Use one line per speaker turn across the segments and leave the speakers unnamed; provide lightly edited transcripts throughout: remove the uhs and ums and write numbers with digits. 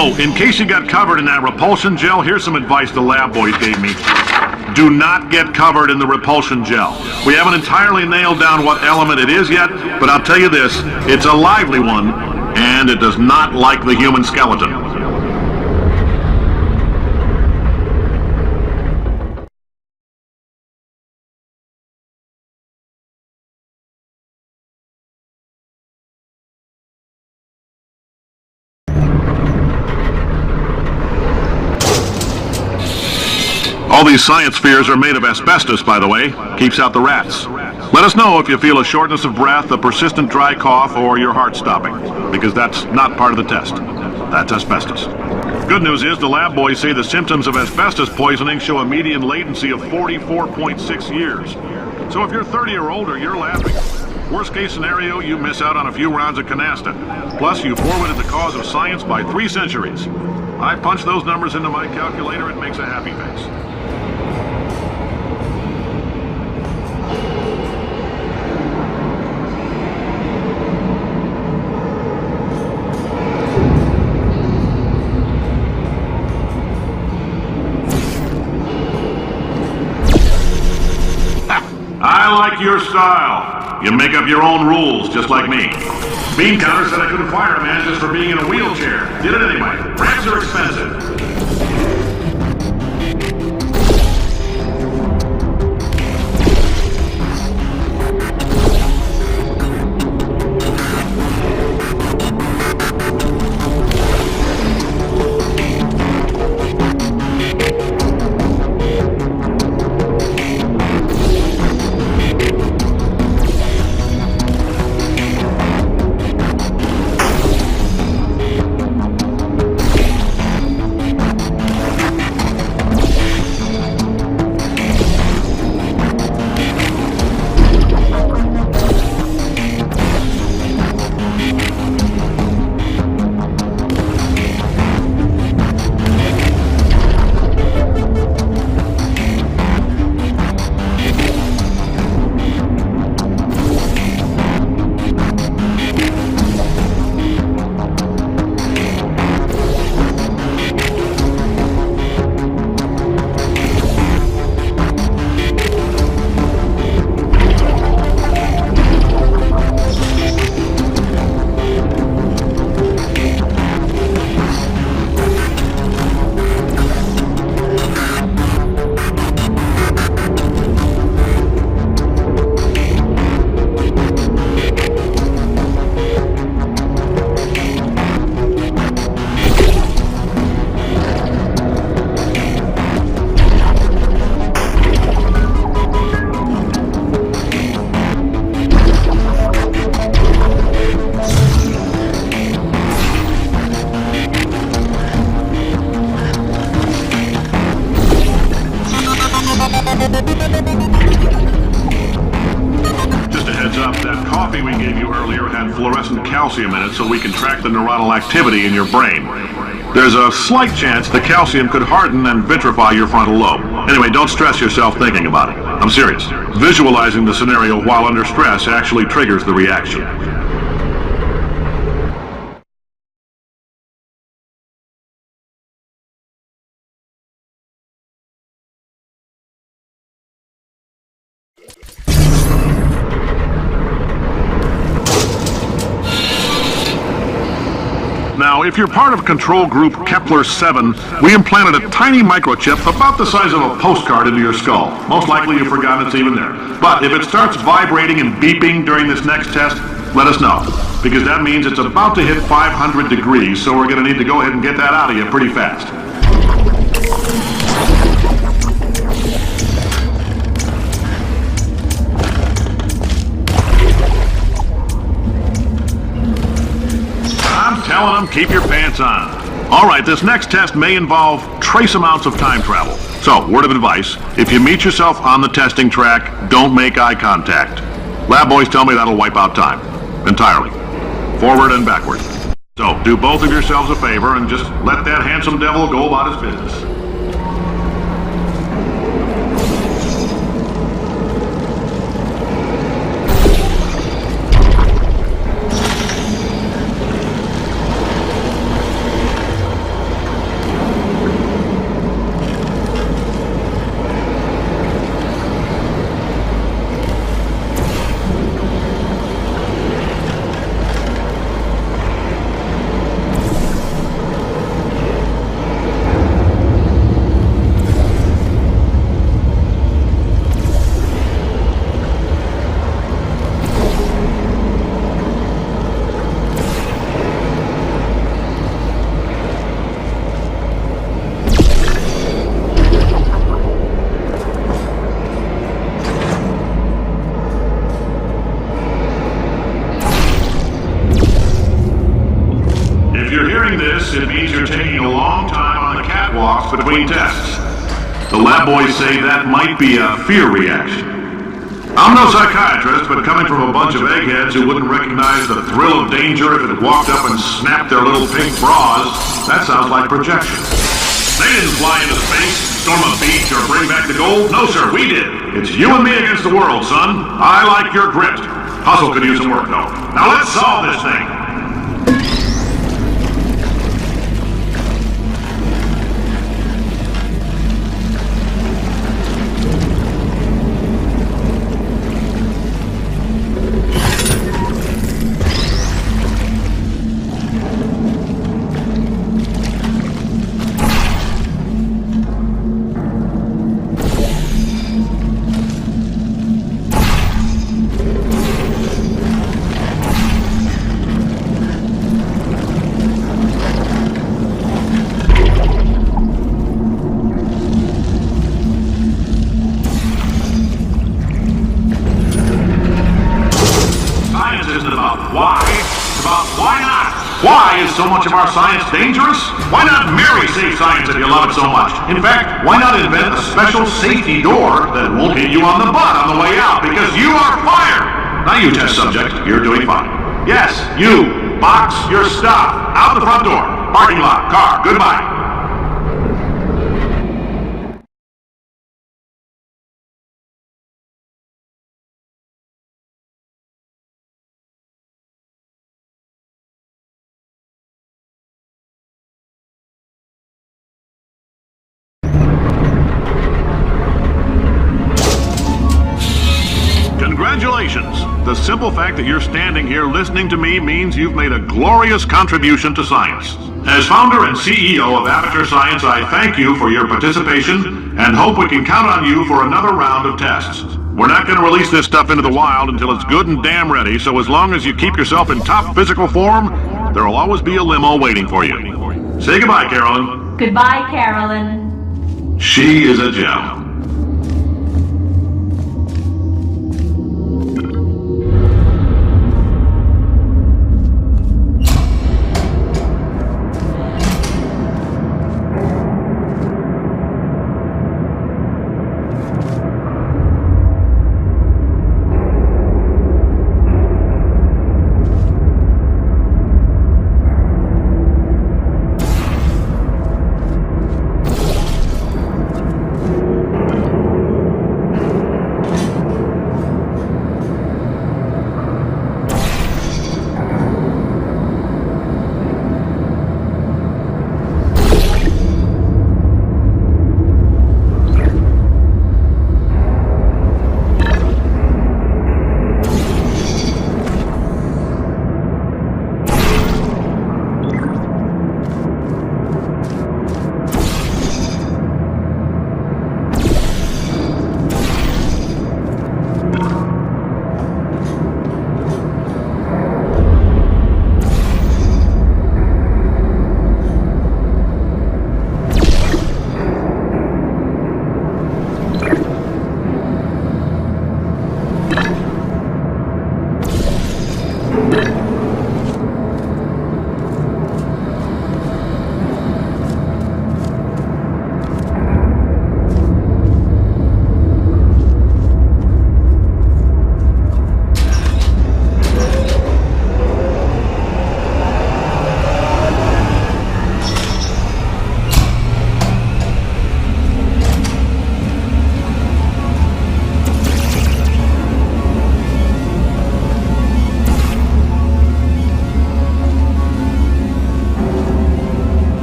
Oh, in case you got covered in that repulsion gel, here's some advice the lab boys gave me. Do not get covered in the repulsion gel. We haven't entirely nailed down what element it is yet, but I'll tell you this, it's a lively one, and it does not like the human skeleton. All these science spheres are made of asbestos, by the way. Keeps out the rats. Let us know if you feel a shortness of breath, a persistent dry cough, or your heart stopping, because that's not part of the test. That's asbestos. Good news is the lab boys say the symptoms of asbestos poisoning show a median latency of 44.6 years. So if you're 30 or older, you're laughing. Worst case scenario, you miss out on a few rounds of canasta. Plus, you forwarded the cause of science by 3 centuries. I punch those numbers into my calculator, it makes a happy face. I like your style. You make up your own rules, just like me. Bean Counter said I couldn't fire a man just for being in a wheelchair. Did it anyway. Ramps are expensive. Just a heads up, that coffee we gave you earlier had fluorescent calcium in it so we can track the neuronal activity in your brain. There's a slight chance the calcium could harden and vitrify your frontal lobe. Anyway, don't stress yourself thinking about it. I'm serious. Visualizing the scenario while under stress actually triggers the reaction. Now, if you're part of control group Kepler-7, we implanted a tiny microchip about the size of a postcard into your skull. Most likely you've forgotten it's even there. But if it starts vibrating and beeping during this next test, let us know. Because that means it's about to hit 500 degrees, so we're going to need to go ahead and get that out of you pretty fast. Telling them, keep your pants on. All right, this next test may involve trace amounts of time travel. So, word of advice, if you meet yourself on the testing track, don't make eye contact. Lab boys tell me that'll wipe out time. Entirely. Forward and backward. So, do both of yourselves a favor and just let that handsome devil go about his business. this, it means you're taking a long time on the catwalks between tests. The lab boys say that might be a fear reaction. I'm no psychiatrist, but coming from a bunch of eggheads who wouldn't recognize the thrill of danger if it walked up and snapped their little pink bras, that sounds like projection. They didn't fly into space, storm a beach, or bring back the gold. No, sir, we did. It's you and me against the world, son. I like your grit. Hustle could use some work, though. Now let's solve this thing. Why is so much of our science dangerous? Why not marry safe science if you love it so much? In fact, why not invent a special safety door that won't hit you on the butt on the way out because you are fired? Now you test subject, you're doing fine. Yes, you, box your stuff. Out the front door. Parking lot, car, goodbye. Congratulations! The simple fact that you're standing here listening to me means you've made a glorious contribution to science. As founder and CEO of Aperture Science, I thank you for your participation and hope we can count on you for another round of tests. We're not going to release this stuff into the wild until it's good and damn ready, so as long as you keep yourself in top physical form, there'll always be a limo waiting for you. Say goodbye, Carolyn.
Goodbye, Carolyn.
She is a gem.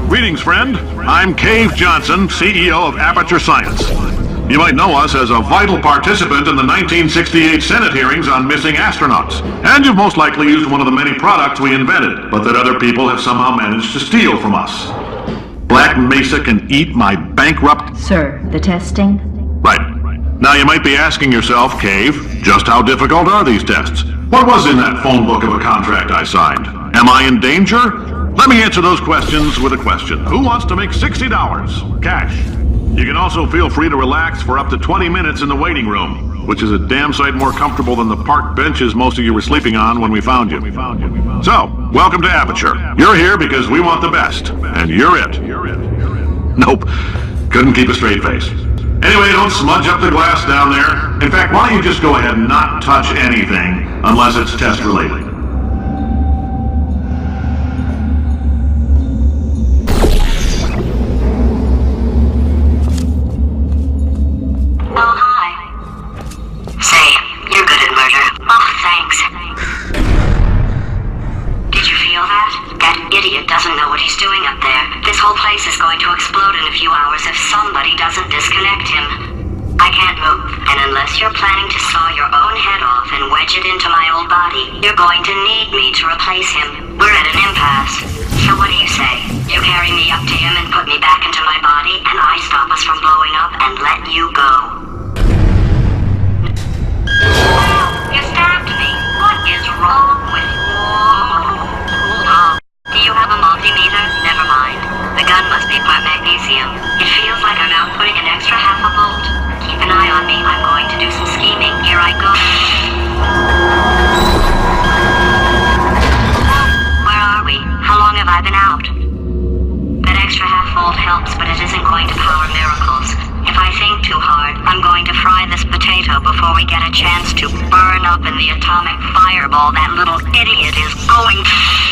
Greetings, friend. I'm Cave Johnson, CEO of Aperture Science. You might know us as a vital participant in the 1968 Senate hearings on missing astronauts. And you've most likely used one of the many products we invented, but that other people have somehow managed to steal from us. Black Mesa can eat my bankrupt...
Sir, the testing?
Right. Now you might be asking yourself, Cave, just how difficult are these tests? What was in that phone book of a contract I signed? Am I in danger? Let me answer those questions with a question. Who wants to make $60? Cash. You can also feel free to relax for up to 20 minutes in the waiting room. which is a damn sight more comfortable than the park benches most of you were sleeping on when we found you. So, welcome to Aperture. You're here because we want the best, and you're it. Nope, couldn't keep a straight face. Anyway, don't smudge up the glass down there. In fact, why don't you just go ahead and not touch anything unless it's test-related.
Oh, hi. Say, you're good at murder. Oh, thanks. Did you feel that? That idiot doesn't know what he's doing up there. This whole place is going to explode in a few hours if somebody doesn't disconnect him. I can't move, and unless you're planning to saw your own head off and wedge it into my old body, you're going to need me to replace him. We're at an impasse. So what do you say? You carry me up to him and put me back into my body, and I stop us from blowing up and let you go. You stabbed me. What is wrong with you? Oh, do you have a multimeter? Never mind. The gun must be part magnesium. It feels like I'm outputting an extra half a volt. Keep an eye on me. I'm going to do some scheming. Here I go. Where are we? How long have I been out? That extra half volt helps, but it isn't going to power miracles. If I think too hard, I'm going to fry this potato before we get a chance to burn up in the atomic fireball that little idiot is going to...